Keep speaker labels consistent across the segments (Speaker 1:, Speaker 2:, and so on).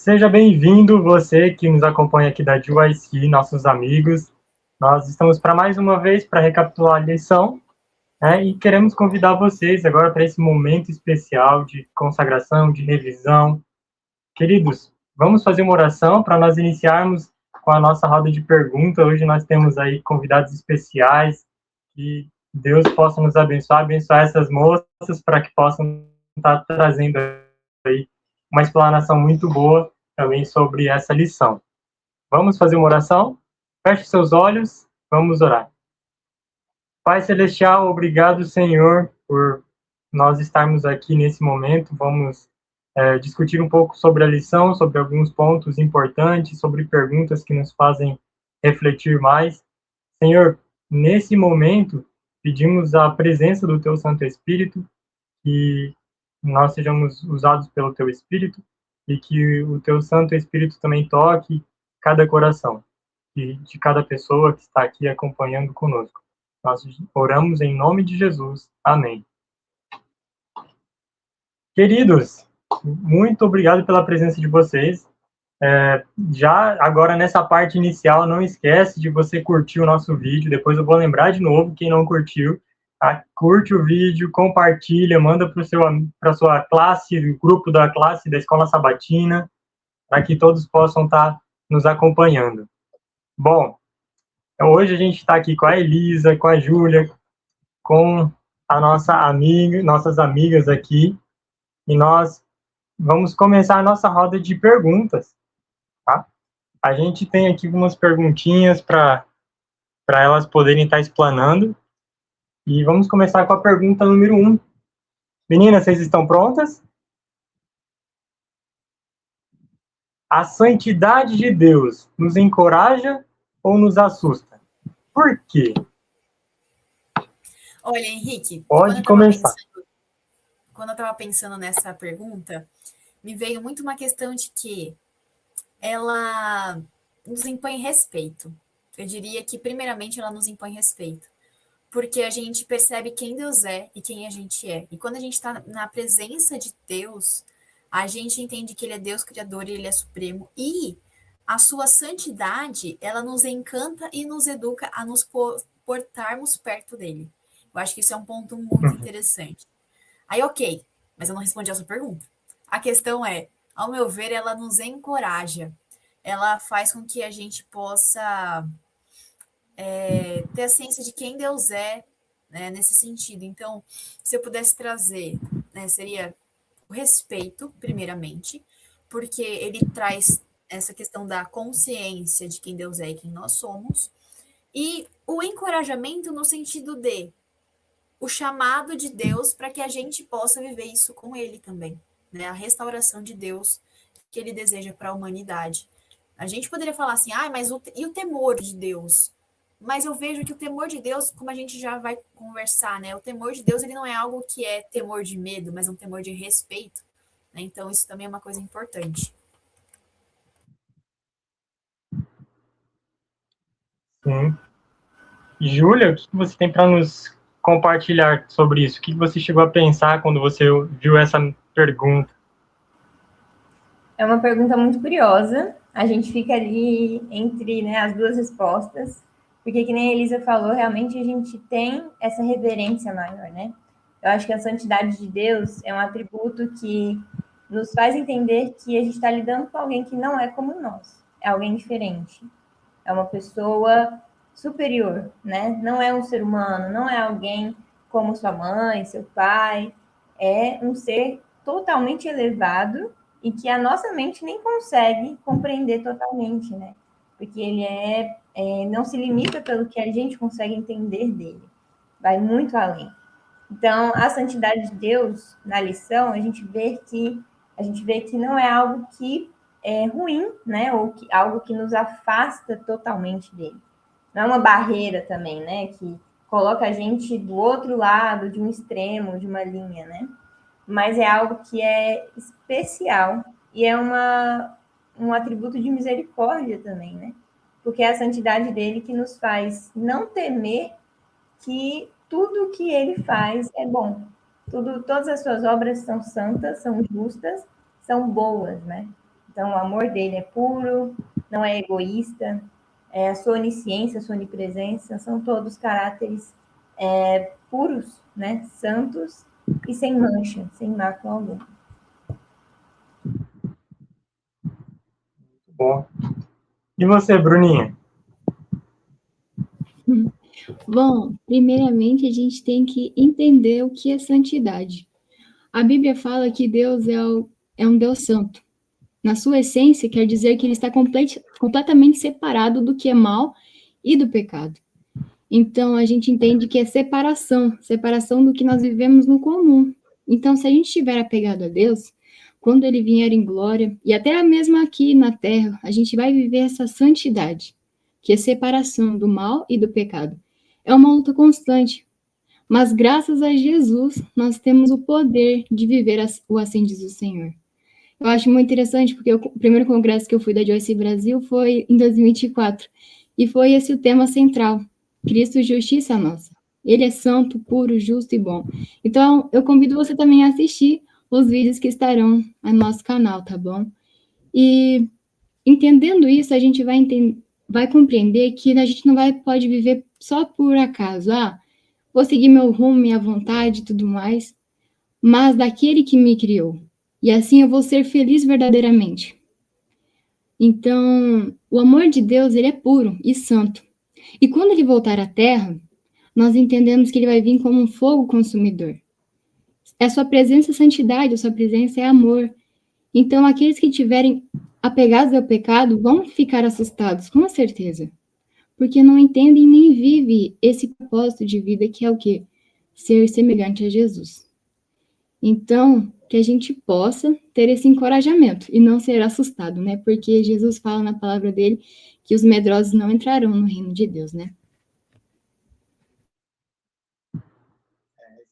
Speaker 1: Seja bem-vindo, você que nos acompanha aqui da GYC, nossos amigos. Nós estamos para mais uma vez para recapitular a lição, né, e queremos convidar vocês agora para esse momento especial de consagração, de revisão. Queridos, vamos fazer uma oração para nós iniciarmos com a nossa roda de perguntas. Hoje nós temos aí convidados especiais, que Deus possa nos abençoar essas moças para que possam estar trazendo aí uma explanação muito boa também sobre essa lição. Vamos fazer uma oração? Feche seus olhos, vamos orar. Pai Celestial, obrigado, Senhor, por nós estarmos aqui nesse momento. Vamos discutir um pouco sobre a lição, sobre alguns pontos importantes, sobre perguntas que nos fazem refletir mais. Senhor, nesse momento, pedimos a presença do Teu Santo Espírito, que nós sejamos usados pelo Teu Espírito e que o Teu Santo Espírito também toque cada coração e de cada pessoa que está aqui acompanhando conosco. Nós oramos em nome de Jesus. Amém. Queridos, muito obrigado pela presença de vocês. Já agora nessa parte inicial, não esquece de você curtir o nosso vídeo. Depois eu vou lembrar de novo, quem não curtiu, tá? Curte o vídeo, compartilha, manda para sua classe, o grupo da classe da Escola Sabatina, para que todos possam estar nos acompanhando. Bom, hoje a gente está aqui com a Elisa, com a Júlia, com a nossas amigas aqui, e nós vamos começar a nossa roda de perguntas, tá? A gente tem aqui algumas perguntinhas para elas poderem estar explanando, e vamos começar com a pergunta número 1. Meninas, vocês estão prontas? A santidade de Deus nos encoraja ou nos assusta? Por quê?
Speaker 2: Olha, Henrique,
Speaker 1: Pode começar.
Speaker 2: Quando eu estava pensando nessa pergunta, me veio muito uma questão de que ela nos impõe respeito. Eu diria que, primeiramente, ela nos impõe respeito, porque a gente percebe quem Deus é e quem a gente é. E quando a gente está na presença de Deus, a gente entende que Ele é Deus Criador e Ele é Supremo. E a sua santidade, ela nos encanta e nos educa a nos portarmos perto dEle. Eu acho que isso é um ponto muito interessante. Aí, ok, mas eu não respondi a sua pergunta. A questão é, ao meu ver, ela nos encoraja. Ela faz com que a gente possa ter a ciência de quem Deus é, né, nesse sentido. Então, se eu pudesse trazer, né, seria o respeito, primeiramente, porque ele traz essa questão da consciência de quem Deus é e quem nós somos, e o encorajamento no sentido de o chamado de Deus para que a gente possa viver isso com Ele também, né? A restauração de Deus que Ele deseja para a humanidade. A gente poderia falar assim, mas e o temor de Deus? Mas eu vejo que o temor de Deus, como a gente já vai conversar, né? O temor de Deus ele não é algo que é temor de medo, mas um temor de respeito, né? Então isso também é uma coisa importante.
Speaker 1: Sim. Júlia, o que você tem para nos compartilhar sobre isso? O que você chegou a pensar quando você viu essa pergunta?
Speaker 3: É uma pergunta muito curiosa. A gente fica ali entre, né, as duas respostas, porque, que nem a Elisa falou, realmente a gente tem essa reverência maior, né? Eu acho que a santidade de Deus é um atributo que nos faz entender que a gente está lidando com alguém que não é como nós, é alguém diferente, é uma pessoa superior, né? Não é um ser humano, não é alguém como sua mãe, seu pai, é um ser totalmente elevado e que a nossa mente nem consegue compreender totalmente, né? Porque ele não se limita pelo que a gente consegue entender dele, vai muito além. Então, a santidade de Deus na lição, a gente vê que não é algo que é ruim, né? Ou que, algo que nos afasta totalmente dele. Não é uma barreira também, né? Que coloca a gente do outro lado de um extremo, de uma linha, né? Mas é algo que é especial e é um atributo de misericórdia também, né? Porque é a santidade dele que nos faz não temer que tudo que ele faz é bom. Todas as suas obras são santas, são justas, são boas, né? Então, o amor dele é puro, não é egoísta, a sua onisciência, a sua onipresença, são todos caráteres puros, né? Santos e sem mancha, sem mácula alguma.
Speaker 1: Bom. E você, Bruninha?
Speaker 4: Bom, primeiramente a gente tem que entender o que é santidade. A Bíblia fala que Deus é um Deus santo. Na sua essência, quer dizer que ele está completamente separado do que é mal e do pecado. Então, a gente entende que é separação do que nós vivemos no comum. Então, se a gente estiver apegado a Deus, quando ele vier em glória, e até mesmo aqui na terra, a gente vai viver essa santidade, que é separação do mal e do pecado. É uma luta constante, mas graças a Jesus, nós temos o poder de viver o assim diz o Senhor. Eu acho muito interessante, porque o primeiro congresso que eu fui da Joyce Brasil foi em 2024, e foi esse o tema central, Cristo, justiça nossa. Ele é santo, puro, justo e bom. Então, eu convido você também a assistir os vídeos que estarão no nosso canal, tá bom? E entendendo isso, a gente vai compreender que a gente não pode viver só por acaso. Vou seguir meu rumo, minha vontade e tudo mais, mas daquele que me criou. E assim eu vou ser feliz verdadeiramente. Então, o amor de Deus, ele é puro e santo. E quando ele voltar à Terra, nós entendemos que ele vai vir como um fogo consumidor. É sua presença é santidade, a sua presença é amor. Então, aqueles que estiverem apegados ao pecado vão ficar assustados, com certeza. Porque não entendem nem vivem esse propósito de vida que é o quê? Ser semelhante a Jesus. Então, que a gente possa ter esse encorajamento e não ser assustado, né? Porque Jesus fala na palavra dele que os medrosos não entrarão no reino de Deus, né?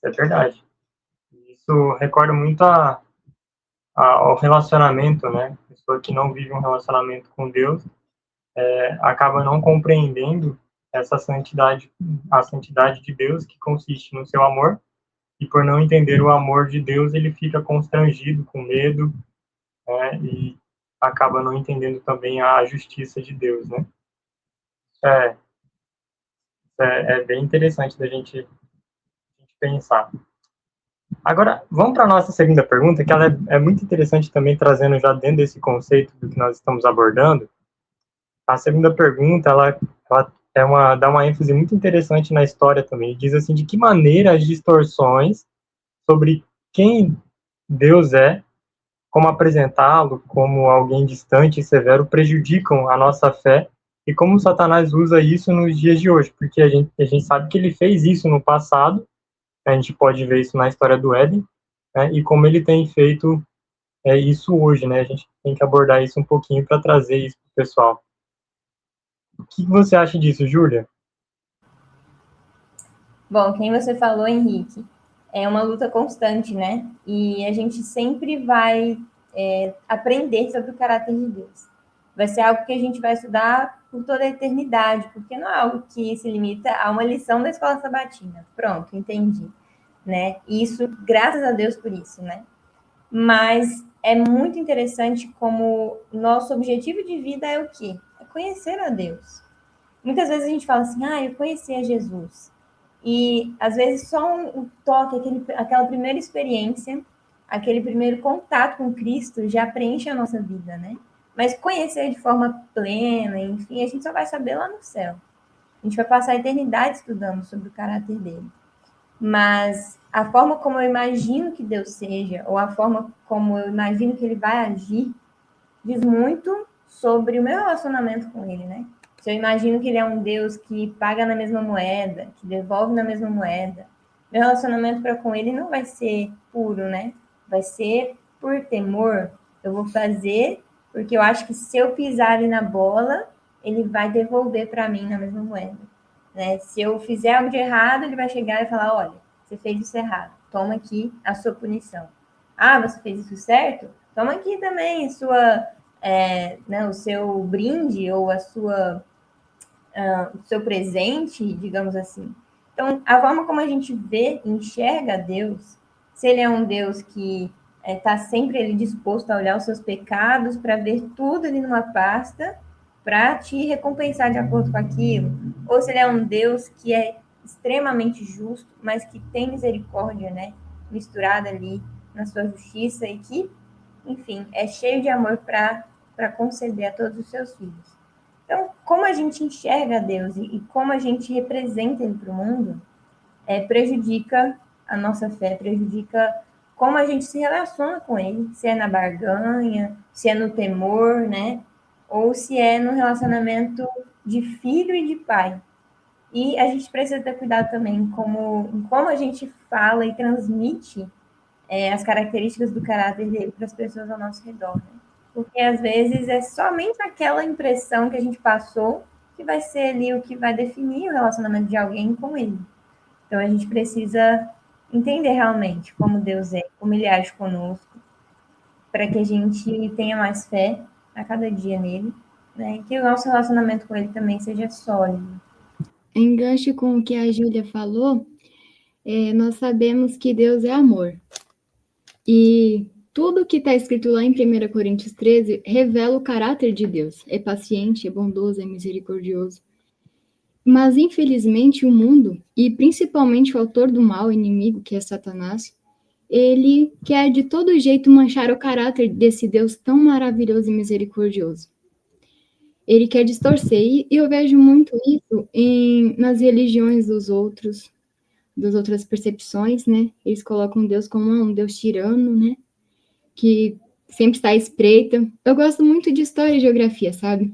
Speaker 1: É verdade. Isso recorda muito ao relacionamento, né? A pessoa que não vive um relacionamento com Deus acaba não compreendendo essa santidade, a santidade de Deus, que consiste no seu amor, e por não entender o amor de Deus, ele fica constrangido, com medo, né? E acaba não entendendo também a justiça de Deus, né? É, é bem interessante da gente pensar. Agora, vamos para a nossa segunda pergunta, que ela é muito interessante também, trazendo já dentro desse conceito do que nós estamos abordando. A segunda pergunta, ela dá uma ênfase muito interessante na história também. Diz assim, de que maneira as distorções sobre quem Deus é, como apresentá-lo como alguém distante e severo, prejudicam a nossa fé e como Satanás usa isso nos dias de hoje, porque a gente sabe que ele fez isso no passado, a gente pode ver isso na história do Éden, né, e como ele tem feito isso hoje, né? A gente tem que abordar isso um pouquinho para trazer isso para o pessoal. O que você acha disso, Júlia?
Speaker 3: Bom, quem você falou, Henrique, é uma luta constante, né? E a gente sempre vai aprender sobre o caráter de Deus. Vai ser algo que a gente vai estudar por toda a eternidade, porque não é algo que se limita a uma lição da escola sabatina. Pronto, entendi, né? E isso, graças a Deus por isso, né? Mas é muito interessante como nosso objetivo de vida é o quê? É conhecer a Deus. Muitas vezes a gente fala assim, eu conheci a Jesus. E às vezes só um toque, aquela primeira experiência, aquele primeiro contato com Cristo já preenche a nossa vida, né? Mas conhecer de forma plena, enfim, a gente só vai saber lá no céu. A gente vai passar a eternidade estudando sobre o caráter dele. Mas a forma como eu imagino que Deus seja, ou a forma como eu imagino que ele vai agir, diz muito sobre o meu relacionamento com ele, né? Se eu imagino que ele é um Deus que paga na mesma moeda, que devolve na mesma moeda, meu relacionamento para com ele não vai ser puro, né? Vai ser por temor. Eu vou fazer porque eu acho que se eu pisar ali na bola, ele vai devolver para mim na mesma moeda. Né? Se eu fizer algo de errado, ele vai chegar e falar, olha, você fez isso errado, toma aqui a sua punição. Você fez isso certo? Toma aqui também a sua, o seu brinde ou o seu presente, digamos assim. Então, a forma como a gente vê, enxerga Deus, se ele é um Deus que tá sempre ali disposto a olhar os seus pecados, para ver tudo ali numa pasta, para te recompensar de acordo com aquilo, ou se ele é um Deus que é extremamente justo, mas que tem misericórdia, né, misturada ali na sua justiça e que, enfim, é cheio de amor para conceder a todos os seus filhos. Então, como a gente enxerga Deus e como a gente representa Ele para o mundo, prejudica a nossa fé, prejudica como a gente se relaciona com Ele, se é na barganha, se é no temor, né? Ou se é no relacionamento de filho e de pai. E a gente precisa ter cuidado também em como a gente fala e transmite as características do caráter dele para as pessoas ao nosso redor. Né? Porque às vezes é somente aquela impressão que a gente passou que vai ser ali o que vai definir o relacionamento de alguém com ele. Então a gente precisa entender realmente como Deus é, como ele age conosco, para que a gente tenha mais fé a cada dia nele, né? E que o nosso relacionamento com ele também seja sólido.
Speaker 4: Enganche com o que a Júlia falou, nós sabemos que Deus é amor. E tudo que está escrito lá em 1 Coríntios 13 revela o caráter de Deus. É paciente, é bondoso, é misericordioso. Mas, infelizmente, o mundo, e principalmente o autor do mal, o inimigo, que é Satanás, ele quer de todo jeito manchar o caráter desse Deus tão maravilhoso e misericordioso. Ele quer distorcer, e eu vejo muito isso nas religiões dos outros, das outras percepções, né? Eles colocam Deus como um Deus tirano, né? Que sempre está à espreita. Eu gosto muito de história e geografia, sabe?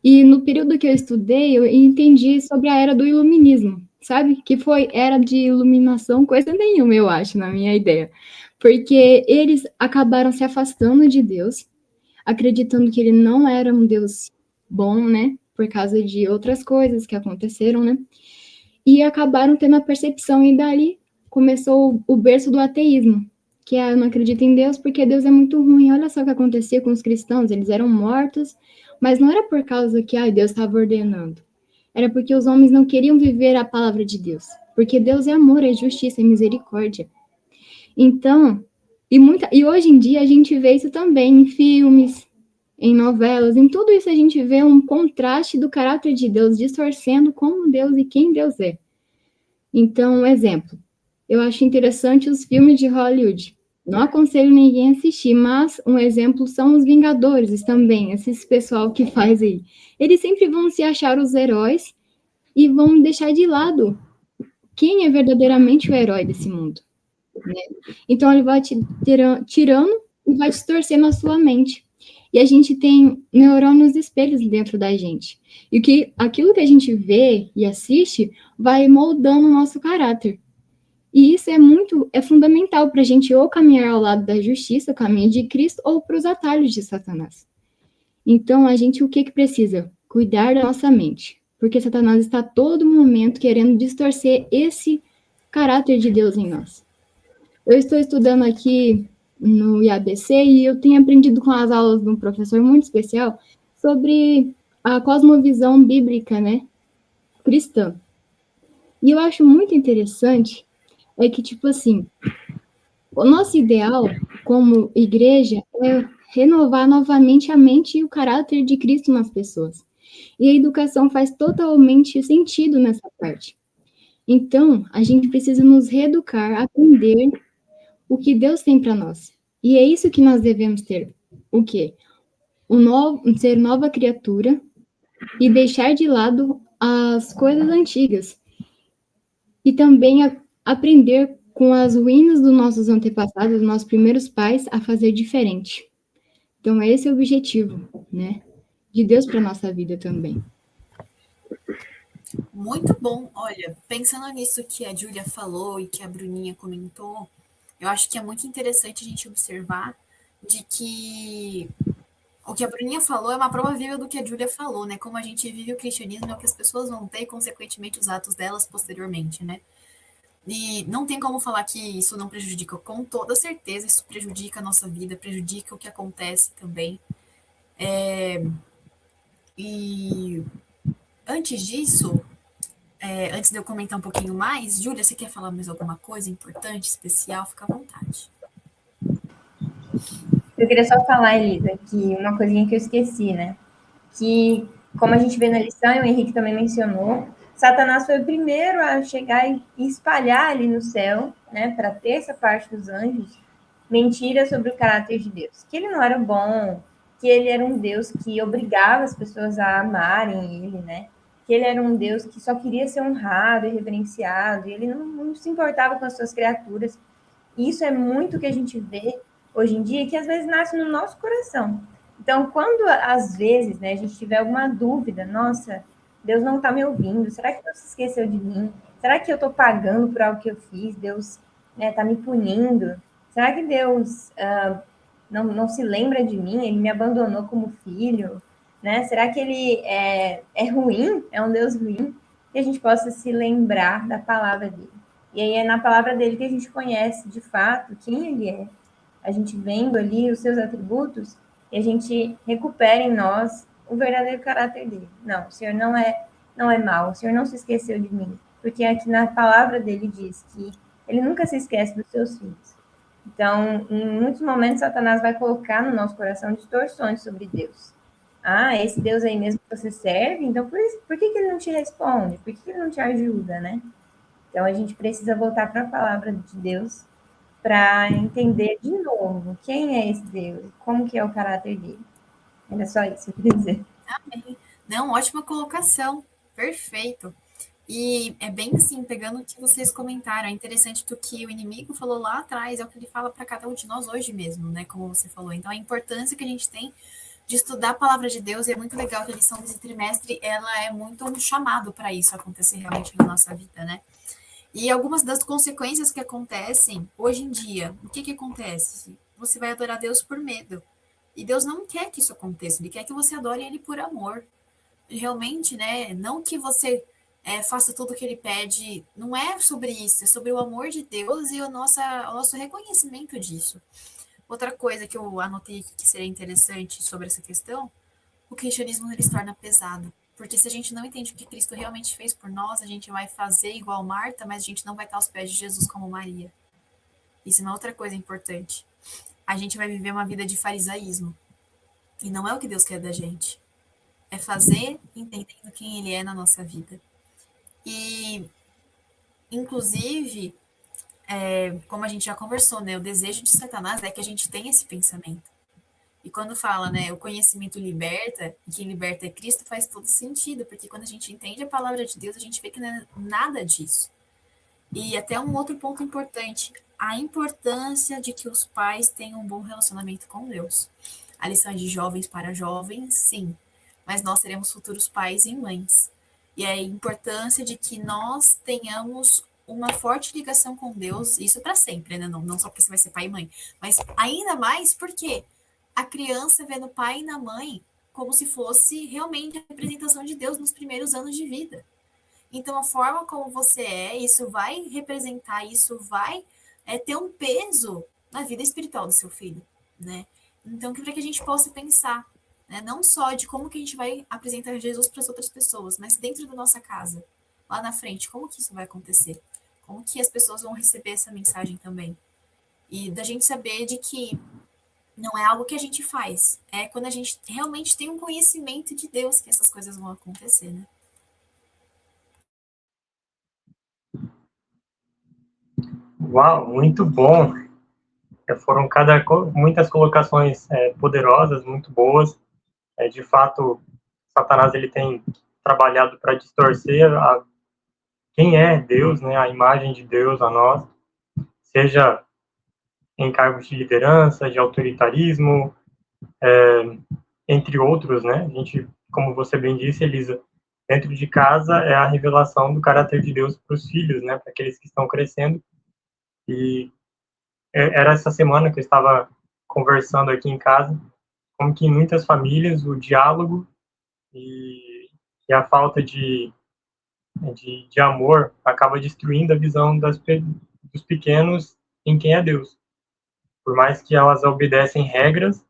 Speaker 4: E no período que eu estudei, eu entendi sobre a era do iluminismo, sabe? Que foi era de iluminação, coisa nenhuma, eu acho, na minha ideia. Porque eles acabaram se afastando de Deus, acreditando que ele não era um Deus bom, né? Por causa de outras coisas que aconteceram, né? E acabaram tendo a percepção, e dali começou o berço do ateísmo, que é: eu não acredito em Deus porque Deus é muito ruim. Olha só o que acontecia com os cristãos, eles eram mortos, mas não era por causa que Deus estava ordenando. Era porque os homens não queriam viver a palavra de Deus. Porque Deus é amor, é justiça, é misericórdia. Então, e hoje em dia a gente vê isso também em filmes, em novelas, em tudo isso a gente vê um contraste do caráter de Deus, distorcendo como Deus e quem Deus é. Então, exemplo, eu acho interessante os filmes de Hollywood. Não aconselho ninguém a assistir, mas um exemplo são os Vingadores também, esses pessoal que faz aí. Eles sempre vão se achar os heróis e vão deixar de lado quem é verdadeiramente o herói desse mundo. Né? Então, ele vai te tirando e vai distorcendo a sua mente. E a gente tem neurônios espelhos dentro da gente. E aquilo que a gente vê e assiste vai moldando o nosso caráter. E isso é fundamental para a gente ou caminhar ao lado da justiça, o caminho de Cristo, ou para os atalhos de Satanás. Então, a gente o que precisa? Cuidar da nossa mente. Porque Satanás está a todo momento querendo distorcer esse caráter de Deus em nós. Eu estou estudando aqui no IABC e eu tenho aprendido com as aulas de um professor muito especial sobre a cosmovisão bíblica, né, cristã. E eu acho muito interessante que, tipo assim, o nosso ideal como igreja é renovar novamente a mente e o caráter de Cristo nas pessoas. E a educação faz totalmente sentido nessa parte. Então, a gente precisa nos reeducar, aprender o que Deus tem para nós. E é isso que nós devemos ter. O quê? Ser nova criatura e deixar de lado as coisas antigas. E também aprender com as ruínas dos nossos antepassados, dos nossos primeiros pais, a fazer diferente. Então, esse é o objetivo, né? De Deus para a nossa vida também.
Speaker 2: Muito bom. Olha, pensando nisso que a Júlia falou e que a Bruninha comentou, eu acho que é muito interessante a gente observar de que o que a Bruninha falou é uma prova viva do que a Júlia falou, né? Como a gente vive o cristianismo é o que as pessoas vão ter e, consequentemente, os atos delas posteriormente, né? E não tem como falar que isso não prejudica. Com toda certeza, isso prejudica a nossa vida, prejudica o que acontece também. E antes disso, antes de eu comentar um pouquinho mais, Júlia, você quer falar mais alguma coisa importante, especial? Fica à vontade.
Speaker 3: Eu queria só falar, Elisa, que uma coisinha que eu esqueci, né? Que, como a gente vê na lição, e o Henrique também mencionou, Satanás foi o primeiro a chegar e espalhar ali no céu, né, para a terça parte dos anjos, mentiras sobre o caráter de Deus. Que ele não era bom, que ele era um Deus que obrigava as pessoas a amarem ele, né? Que ele era um Deus que só queria ser honrado e reverenciado, e ele não se importava com as suas criaturas. Isso é muito que a gente vê hoje em dia, que às vezes nasce no nosso coração. Então, quando às vezes, né, a gente tiver alguma dúvida, nossa, Deus não está me ouvindo, será que Deus se esqueceu de mim? Será que eu estou pagando por algo que eu fiz? Deus está, né, me punindo? Será que Deus não se lembra de mim? Ele me abandonou como filho? Né? Será que ele é ruim? É um Deus ruim? Que a gente possa se lembrar da palavra dele. E aí é na palavra dele que a gente conhece, de fato, quem ele é. A gente vendo ali os seus atributos e a gente recupera em nós o verdadeiro caráter dele. Não, o Senhor não é mau, o Senhor não se esqueceu de mim. Porque aqui na palavra dele diz que ele nunca se esquece dos seus filhos. Então, em muitos momentos, Satanás vai colocar no nosso coração distorções sobre Deus. Ah, esse Deus aí mesmo que você serve, então por que ele não te responde? Por que ele não te ajuda, né? Então, a gente precisa voltar para a palavra de Deus para entender de novo quem é esse Deus, como que é o caráter dele. Era só isso que eu queria dizer.
Speaker 2: Amém. Não, ótima colocação. Perfeito. E é bem assim, pegando o que vocês comentaram, é interessante que o que o inimigo falou lá atrás é o que ele fala para cada um de nós hoje mesmo, né? Como você falou. Então, a importância que a gente tem de estudar a palavra de Deus, e é muito legal que a lição desse trimestre, ela é muito um chamado para isso acontecer realmente na nossa vida, né? E algumas das consequências que acontecem hoje em dia, o que acontece? Você vai adorar Deus por medo. E Deus não quer que isso aconteça, Ele quer que você adore Ele por amor. E realmente, né? Não que você faça tudo o que Ele pede, não é sobre isso, é sobre o amor de Deus e o nosso reconhecimento disso. Outra coisa que eu anotei aqui que seria interessante sobre essa questão, o cristianismo ele se torna pesado. Porque se a gente não entende o que Cristo realmente fez por nós, a gente vai fazer igual Marta, mas a gente não vai estar aos pés de Jesus como Maria. Isso é uma outra coisa importante. A gente vai viver uma vida de farisaísmo. E não é o que Deus quer da gente. É fazer entendendo quem Ele é na nossa vida. E, inclusive, como a gente já conversou, né, o desejo de Satanás é que a gente tenha esse pensamento. E quando fala, né, o conhecimento liberta, e quem liberta é Cristo, faz todo sentido, porque quando a gente entende a palavra de Deus, a gente vê que não é nada disso. E até um outro ponto importante, a importância de que os pais tenham um bom relacionamento com Deus. A lição é de jovens para jovens, sim, mas nós seremos futuros pais e mães. E a importância de que nós tenhamos uma forte ligação com Deus, isso para sempre, né? Não só porque você vai ser pai e mãe, mas ainda mais porque a criança vê no pai e na mãe como se fosse realmente a representação de Deus nos primeiros anos de vida. Então, a forma como você isso vai representar, isso vai ter um peso na vida espiritual do seu filho, né? Então, para que a gente possa pensar, né, não só de como que a gente vai apresentar Jesus para as outras pessoas, mas dentro da nossa casa, lá na frente, como que isso vai acontecer? Como que as pessoas vão receber essa mensagem também? E da gente saber de que não é algo que a gente faz, é quando a gente realmente tem um conhecimento de Deus que essas coisas vão acontecer, né?
Speaker 1: Uau, muito bom. Foram muitas colocações poderosas, muito boas. De fato, Satanás ele tem trabalhado para distorcer quem é Deus, né, a imagem de Deus a nós, seja em cargos de liderança, de autoritarismo, entre outros, né? A gente, como você bem disse, Elisa, dentro de casa é a revelação do caráter de Deus para os filhos, né, para aqueles que estão crescendo. E era essa semana que eu estava conversando aqui em casa, como que em muitas famílias o diálogo e a falta de amor acaba destruindo a visão dos pequenos em quem é Deus. Por mais que elas obedecem regras,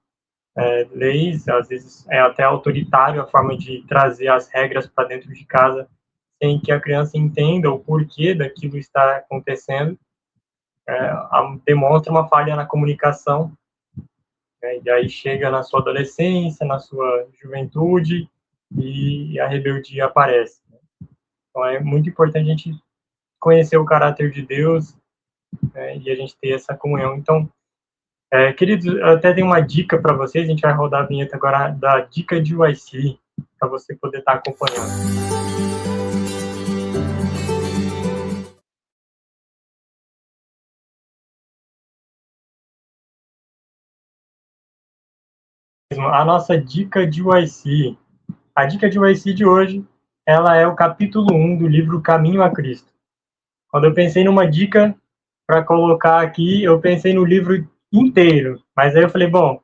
Speaker 1: leis, às vezes é até autoritário a forma de trazer as regras para dentro de casa, sem que a criança entenda o porquê daquilo está acontecendo, demonstra uma falha na comunicação né? E aí chega na sua adolescência, na sua juventude, e a rebeldia aparece. Então é muito importante a gente conhecer o caráter de Deus, né, e a gente ter essa comunhão. Então, queridos, eu até tenho uma dica para vocês, a gente vai rodar a vinheta agora da dica de YC, para você poder estar acompanhando. A nossa dica de YC. A dica de YC de hoje, ela é o capítulo 1 do livro Caminho a Cristo. Quando eu pensei numa dica para colocar aqui, eu pensei no livro inteiro. Mas aí eu falei, bom,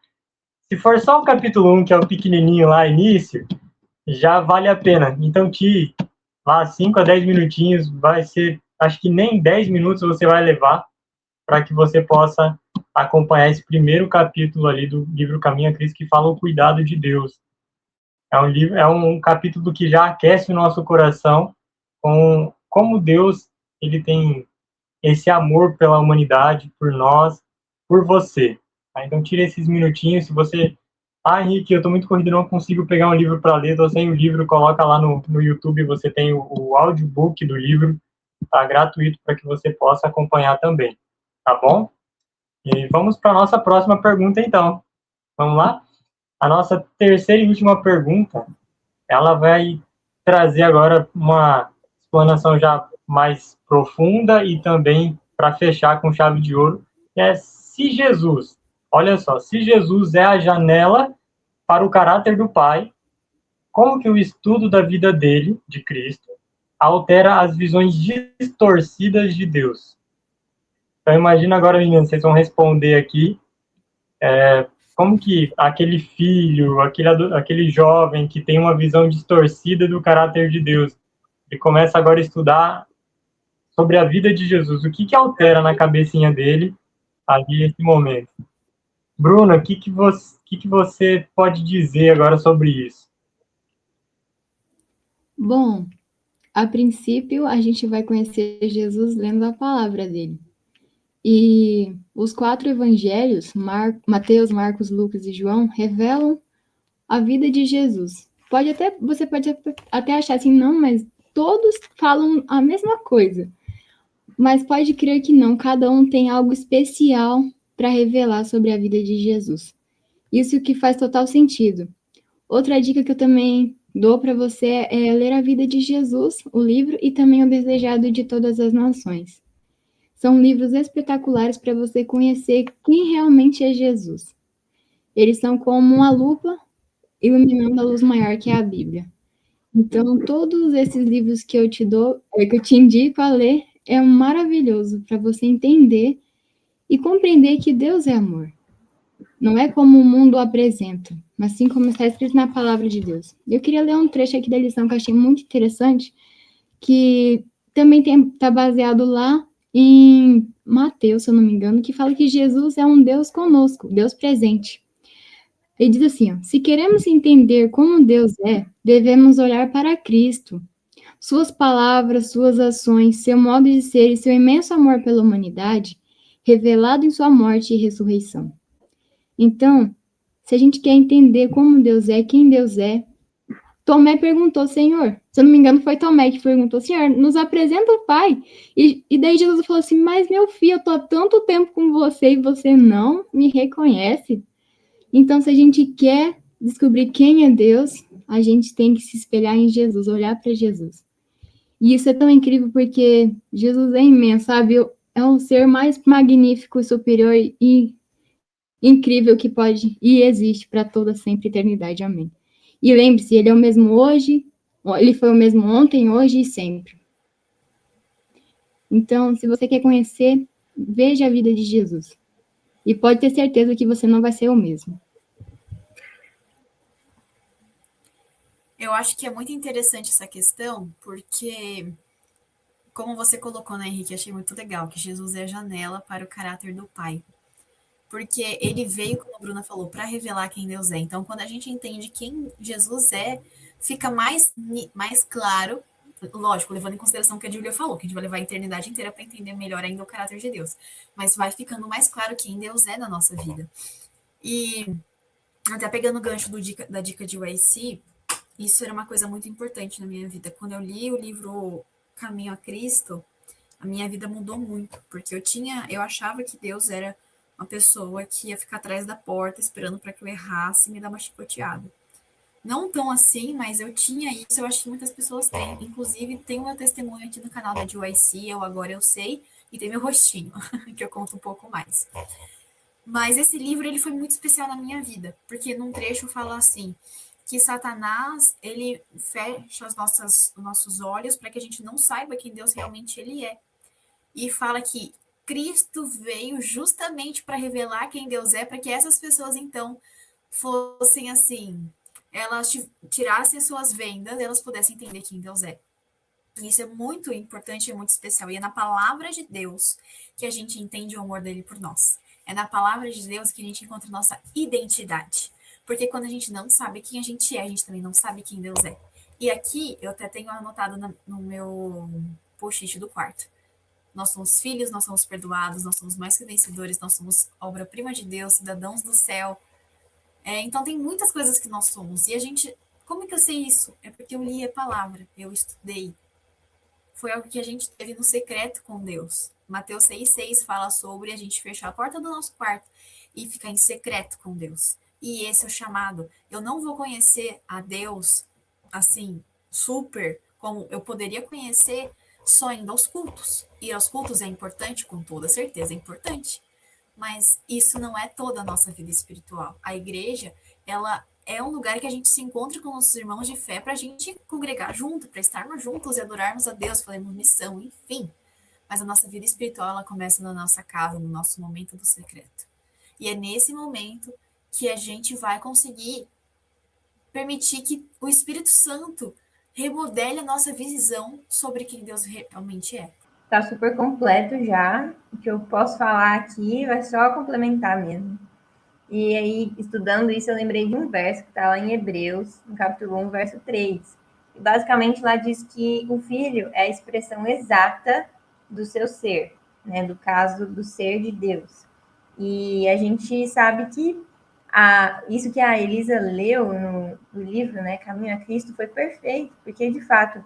Speaker 1: se for só o capítulo 1, que é o pequenininho lá, início, já vale a pena. Então, lá 5 a 10 minutinhos, vai ser, acho que nem 10 minutos você vai levar para que você possa acompanhar esse primeiro capítulo ali do livro Caminho a Cristo, que fala o cuidado de Deus. É um capítulo que já aquece o nosso coração com como Deus ele tem esse amor pela humanidade, por nós, por você. Tá? Então, tire esses minutinhos. Se você... Henrique, eu estou muito corrido, não consigo pegar um livro para ler, estou sem o livro, coloca lá no YouTube, você tem o audiobook do livro, tá gratuito para que você possa acompanhar também, tá bom? E vamos para a nossa próxima pergunta, então. Vamos lá? A nossa terceira e última pergunta, ela vai trazer agora uma explanação já mais profunda e também para fechar com chave de ouro, se Jesus, olha só, se Jesus é a janela para o caráter do Pai, como que o estudo da vida dele, de Cristo, altera as visões distorcidas de Deus? Então imagina agora, meninas, vocês vão responder aqui, como que aquele filho, aquele jovem que tem uma visão distorcida do caráter de Deus, ele começa agora a estudar sobre a vida de Jesus. O que altera na cabecinha dele ali nesse momento? Bruna, o que você pode dizer agora sobre isso?
Speaker 4: Bom, a princípio a gente vai conhecer Jesus lendo a palavra dele. E os 4 evangelhos, Mateus, Marcos, Lucas e João, revelam a vida de Jesus. Você pode até achar assim, não, mas todos falam a mesma coisa. Mas pode crer que não, cada um tem algo especial para revelar sobre a vida de Jesus. Isso que faz total sentido. Outra dica que eu também dou para você é ler a vida de Jesus, o livro, e também o Desejado de Todas as Nações. São livros espetaculares para você conhecer quem realmente é Jesus. Eles são como uma lupa iluminando a luz maior que é a Bíblia. Então, todos esses livros que eu te indico a ler, é maravilhoso para você entender e compreender que Deus é amor. Não é como o mundo apresenta, mas sim como está escrito na palavra de Deus. Eu queria ler um trecho aqui da lição que eu achei muito interessante, que também está baseado lá em Mateus, se eu não me engano, que fala que Jesus é um Deus conosco, Deus presente. Ele diz assim, ó, se queremos entender como Deus é, devemos olhar para Cristo. Suas palavras, suas ações, seu modo de ser e seu imenso amor pela humanidade, revelado em sua morte e ressurreição. Então, se a gente quer entender como Deus é, quem Deus é, Tomé perguntou, Senhor, se eu não me engano foi Tomé que perguntou, Senhor, nos apresenta o Pai. E daí Jesus falou assim, mas meu filho, eu estou há tanto tempo com você e você não me reconhece. Então, se a gente quer descobrir quem é Deus, a gente tem que se espelhar em Jesus, olhar para Jesus. E isso é tão incrível porque Jesus é imenso, sabe? É um ser mais magnífico, superior e incrível que pode e existe para toda sempre eternidade. Amém. E lembre-se, ele é o mesmo hoje, ele foi o mesmo ontem, hoje e sempre. Então, se você quer conhecer, veja a vida de Jesus. E pode ter certeza que você não vai ser o mesmo.
Speaker 2: Eu acho que é muito interessante essa questão, porque, como você colocou, né, Henrique, achei muito legal, que Jesus é a janela para o caráter do Pai. Porque ele veio, como a Bruna falou, para revelar quem Deus é. Então, quando a gente entende quem Jesus é, fica mais claro, lógico, levando em consideração o que a Júlia falou, que a gente vai levar a eternidade inteira para entender melhor ainda o caráter de Deus. Mas vai ficando mais claro quem Deus é na nossa vida. E até pegando o gancho da dica de YC, isso era uma coisa muito importante na minha vida. Quando eu li o livro Caminho a Cristo, a minha vida mudou muito, porque eu achava que Deus era uma pessoa que ia ficar atrás da porta esperando para que eu errasse e me dar uma chicoteada. Não tão assim, mas eu tinha isso, eu acho que muitas pessoas têm. Inclusive, tem o meu testemunho aqui no canal da JYC, Agora Eu Sei, e tem meu rostinho, que eu conto um pouco mais. Mas esse livro, ele foi muito especial na minha vida, porque num trecho fala assim, que Satanás, ele fecha os nossos olhos para que a gente não saiba quem Deus realmente ele é. E fala que Cristo veio justamente para revelar quem Deus é, para que essas pessoas, então, fossem assim, elas tirassem suas vendas, elas pudessem entender quem Deus é. Isso é muito importante e muito especial. E é na palavra de Deus que a gente entende o amor dele por nós. É na palavra de Deus que a gente encontra nossa identidade. Porque quando a gente não sabe quem a gente também não sabe quem Deus é. E aqui eu até tenho anotado no meu post-it do quarto. Nós somos filhos, nós somos perdoados, nós somos mais que vencedores, nós somos obra-prima de Deus, cidadãos do céu. Então tem muitas coisas que nós somos. E a gente, como é que eu sei isso? É porque eu li a palavra, eu estudei. Foi algo que a gente teve no secreto com Deus. Mateus 6,6 fala sobre a gente fechar a porta do nosso quarto e ficar em secreto com Deus. E esse é o chamado. Eu não vou conhecer a Deus assim, super, como eu poderia conhecer só indo aos cultos. Ir aos cultos é importante, com toda certeza é importante. Mas isso não é toda a nossa vida espiritual. A igreja, ela é um lugar que a gente se encontra com nossos irmãos de fé para a gente congregar junto, para estarmos juntos e adorarmos a Deus, fazermos missão, enfim. Mas a nossa vida espiritual, ela começa na nossa casa, no nosso momento do secreto. E é nesse momento que a gente vai conseguir permitir que o Espírito Santo remodele a nossa visão sobre quem Deus realmente é.
Speaker 3: Tá super completo já. O que eu posso falar aqui vai só complementar mesmo. E aí, estudando isso, eu lembrei de um verso que está lá em Hebreus, no capítulo 1, verso 3. E basicamente lá diz que o filho é a expressão exata do seu ser, né? Do caso do ser de Deus. E a gente sabe que isso que a Elisa leu no livro, né, Caminho a Cristo, foi perfeito, porque de fato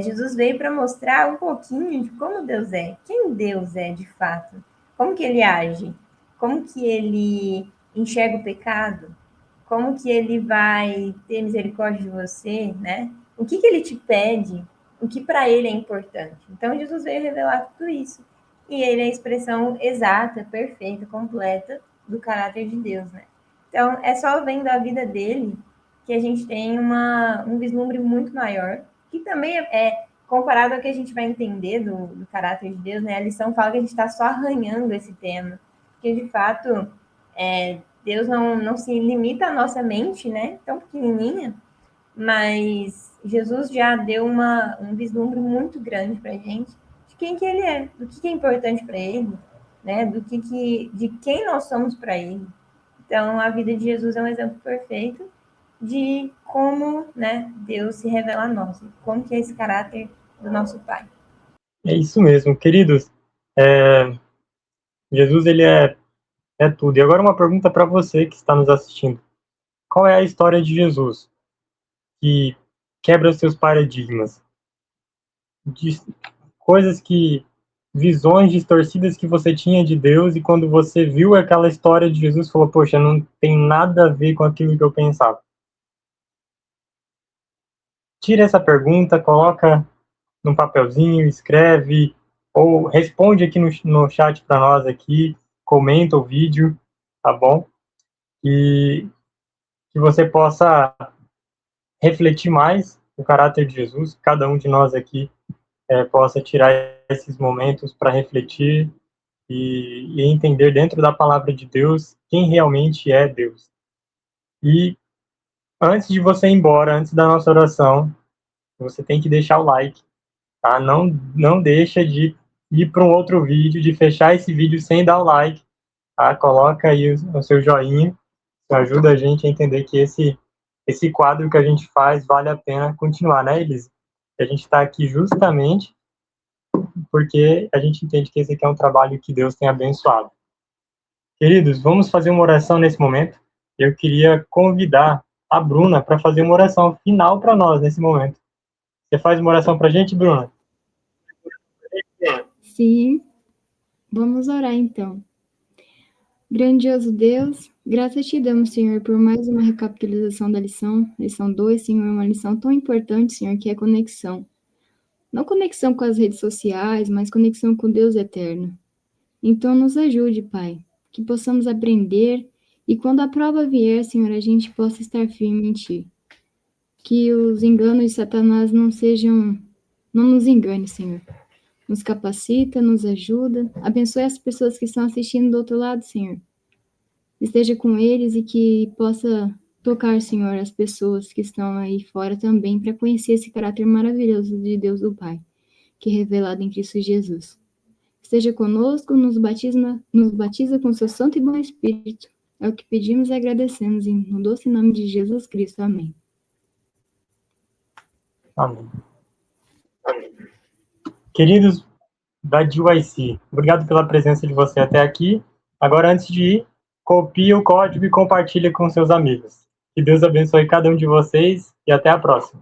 Speaker 3: Jesus veio para mostrar um pouquinho de como Deus é, quem Deus é de fato, como que ele age, como que ele enxerga o pecado, como que ele vai ter misericórdia de você, né? O que ele te pede, o que para ele é importante. Então Jesus veio revelar tudo isso. E ele é a expressão exata, perfeita, completa do caráter de Deus, né? Então é só vendo a vida dele que a gente tem um vislumbre muito maior, que também é comparado ao que a gente vai entender do caráter de Deus, né? A lição fala que a gente está só arranhando esse tema, porque de fato Deus não se limita à nossa mente, né? Tão pequenininha, mas Jesus já deu um vislumbre muito grande para a gente de quem que ele é, do que é importante para ele, né? De quem nós somos para ele. Então, a vida de Jesus é um exemplo perfeito de como, né, Deus se revela a nós, como que é esse caráter do nosso Pai.
Speaker 1: É isso mesmo, queridos. Jesus, ele é tudo. E agora uma pergunta para você que está nos assistindo. Qual é a história de Jesus que quebra os seus paradigmas? De coisas visões distorcidas que você tinha de Deus, e quando você viu aquela história de Jesus, falou, poxa, não tem nada a ver com aquilo que eu pensava. Tira essa pergunta, coloca num papelzinho, escreve, ou responde aqui no chat para nós aqui, comenta o vídeo, tá bom? E que você possa refletir mais o caráter de Jesus, cada um de nós aqui possa tirar esses momentos para refletir e entender dentro da palavra de Deus quem realmente é Deus. E antes de você ir embora, antes da nossa oração, você tem que deixar o like, tá? Não deixa de ir para um outro vídeo, de fechar esse vídeo sem dar o like, tá? Coloca aí o seu joinha, isso ajuda a gente a entender que esse quadro que a gente faz vale a pena continuar, né, Elisa? A gente está aqui justamente porque a gente entende que esse aqui é um trabalho que Deus tem abençoado. Queridos, vamos fazer uma oração nesse momento. Eu queria convidar a Bruna para fazer uma oração final para nós nesse momento. Você faz uma oração para a gente, Bruna?
Speaker 4: Sim, vamos orar então. Grandioso Deus, graças te damos, Senhor, por mais uma recapitalização da lição 2, Senhor, uma lição tão importante, Senhor, que é conexão. Não conexão com as redes sociais, mas conexão com Deus eterno. Então, nos ajude, Pai, que possamos aprender e quando a prova vier, Senhor, a gente possa estar firme em Ti. Que os enganos de Satanás não nos engane, Senhor. Nos capacita, nos ajuda, abençoe as pessoas que estão assistindo do outro lado, Senhor. Esteja com eles e que possa tocar, Senhor, as pessoas que estão aí fora também para conhecer esse caráter maravilhoso de Deus do Pai, que é revelado em Cristo Jesus. Esteja conosco, nos batiza com seu Santo e Bom Espírito. É o que pedimos e agradecemos no doce nome de Jesus Cristo. Amém.
Speaker 1: Amém. Queridos da GYC, obrigado pela presença de você até aqui. Agora, antes de ir, copie o código e compartilhe com seus amigos. Que Deus abençoe cada um de vocês e até a próxima.